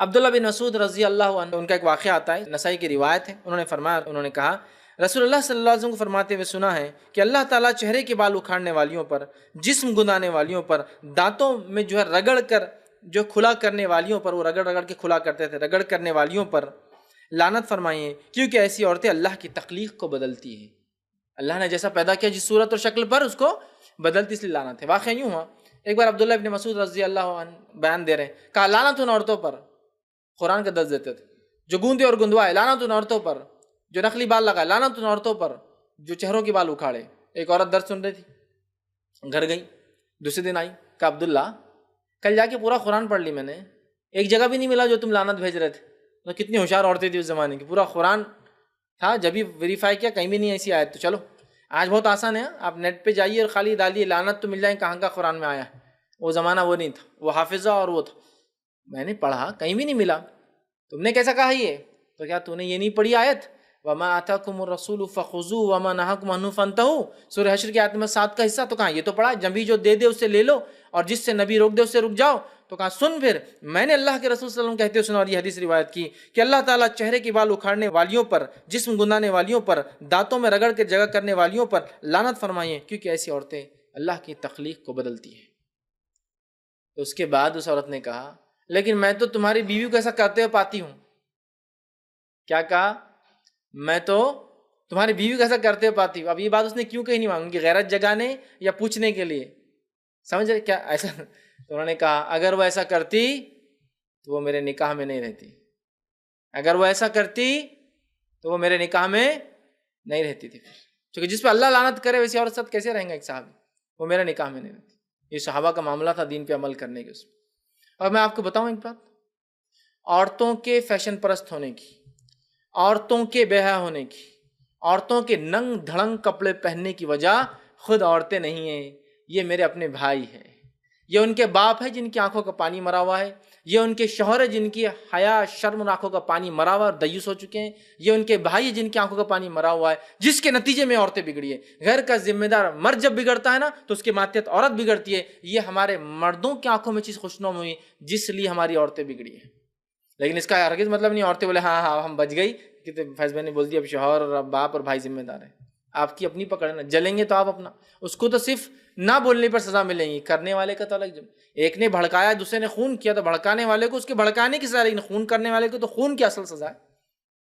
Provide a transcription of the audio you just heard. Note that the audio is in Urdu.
عبداللہ بن مسعود رضی اللہ عنہ ان کا ایک واقعہ آتا ہے، نسائی کی روایت ہے، انہوں نے فرمایا، انہوں نے کہا رسول اللہ صلی اللہ علیہ وسلم کو فرماتے ہوئے سنا ہے کہ اللہ تعالیٰ چہرے کے بال اکھاڑنے والیوں پر، جسم گندانے والیوں پر، دانتوں میں جو ہے رگڑ کر جو کھلا کرنے والیوں پر، وہ رگڑ رگڑ کے کھلا کرتے تھے، رگڑ کرنے والیوں پر لعنت فرمائی ہے، کیونکہ ایسی عورتیں اللہ کی تخلیق کو بدلتی ہیں، اللہ نے جیسا پیدا کیا جس صورت اور شکل پر اس کو بدلتی، اس لیے لعنت ہے۔ واقعہ یوں ہوا، ایک بار عبداللہ ابن مسعود رضی اللہ عنہ بیان دے رہے ہیں، کہا لعنت ان عورتوں پر، قرآن کا درس دیتے تھے، جو گوندے اور گندوائے، لعنت ان عورتوں پر، جو نقلی بال لگائے، لعنت ان عورتوں پر، جو چہروں کے بال اکھاڑے۔ ایک عورت درس سن رہی تھی، گھر گئی، دوسرے دن آئی، کہا عبداللہ کل جا کے پورا قرآن پڑھ لی میں نے، ایک جگہ بھی نہیں ملا جو تم لعنت بھیج رہے تھے۔ تو کتنی ہوشیار عورتیں تھی اس زمانے کی، پورا قرآن تھا، جب بھی ویریفائی کیا کہیں بھی نہیں ایسی آیت۔ تو چلو آج بہت آسان ہے، آپ نیٹ پہ جائیے اور خالی ڈالیے لعنت تو مل جائیں، کہاں کا قرآن میں آیا ہے۔ وہ زمانہ وہ نہیں تھا، وہ حافظہ اور وہ تھا۔ میں نے پڑھا کہیں بھی نہیں ملا، تم نے کیسا کہا یہ؟ تو کیا تو نے یہ نہیں پڑھی آیت وَمَا آتَاكُمُ الرَّسُولُ فَخُذُوهُ وَمَا نَهَاكُمْ عَنْهُ فَانْتَهُوا، سورہ حشر کی آیت نمبر 7 کا حصہ۔ تو کہاں یہ تو پڑھا نبی جو دے دے اس سے لے لو، اور جس سے نبی روک دے اس سے رک جاؤ۔ تو کہا سن، پھر میں نے اللہ کے رسول صلی اللہ علیہ وسلم کہتے ہوئے سنا، اور یہ حدیث روایت کی کہ اللہ تعالیٰ چہرے کے بال اکھاڑنے والیوں پر، جسم گندانے والیوں پر، دانتوں میں رگڑ کے جگہ کرنے والیوں پر لعنت فرمائی ہے، کیونکہ ایسی عورتیں اللہ کی تخلیق کو بدلتی ہیں۔ تو اس کے بعد اس عورت نے کہا لیکن میں تو تمہاری بیوی کو ایسا کرتے ہوئے پاتی ہوں۔ کیا کہا؟ میں تو تمہاری بیوی کو ایسا کرتے ہوئے پاتی ہوں۔ اب یہ بات اس نے کیوں کہی نہیں مانگی، ان کی غیرت جگانے یا پوچھنے کے لیے؟ سمجھ رہے کیا ایسا؟ تو انہوں نے کہا اگر وہ ایسا کرتی تو وہ میرے نکاح میں نہیں رہتی، اگر وہ ایسا کرتی تو وہ میرے نکاح میں نہیں رہتی تھی، کیونکہ جس پہ اللہ لعنت کرے ویسی عورت ساتھ کیسے رہیں گا ایک صحابی؟ وہ میرا نکاح میں نہیں رہتی۔ یہ صحابہ کا معاملہ تھا دین پہ عمل کرنے کے اس میں۔ اور میں آپ کو بتاؤں ایک بات، عورتوں کے فیشن پرست ہونے کی، عورتوں کے بے حیا ہونے کی، عورتوں کے ننگ دھڑنگ کپڑے پہننے کی وجہ خود عورتیں نہیں ہیں، یہ میرے اپنے بھائی ہیں، یہ ان کے باپ ہے جن کی آنکھوں کا پانی مرا ہوا ہے، یہ ان کے شوہر ہے جن کی حیا شرم اور آنکھوں کا پانی مرا ہوا اور دیوس ہو چکے ہیں، یہ ان کے بھائی ہے جن کی آنکھوں کا پانی مرا ہوا ہے، جس کے نتیجے میں عورتیں بگڑی ہے۔ گھر کا ذمہ دار مرد جب بگڑتا ہے نا تو اس کے ماتحت عورت بگڑتی ہے۔ یہ ہمارے مردوں کی آنکھوں میں چیز خوشنما ہوئی جس لیے ہماری عورتیں بگڑی ہیں، لیکن اس کا ہرگز مطلب نہیں عورتیں بولے ہاں ہم بچ گئی، کہ فیض بھائی نے بول دیا اب شوہر اور باپ اور بھائی ذمہ دار ہیں۔ آپ کی اپنی پکڑ ہے، جلیں گے تو آپ اپنا، اس کو تو صرف نہ بولنے پر سزا ملے گی، کرنے والے کا تو الگ۔ ایک نے بھڑکایا دوسرے نے خون کیا تو بھڑکانے والے کو اس کے بھڑکانے کی سزا، لیکن خون کرنے والے کو تو خون کی اصل سزا ہے۔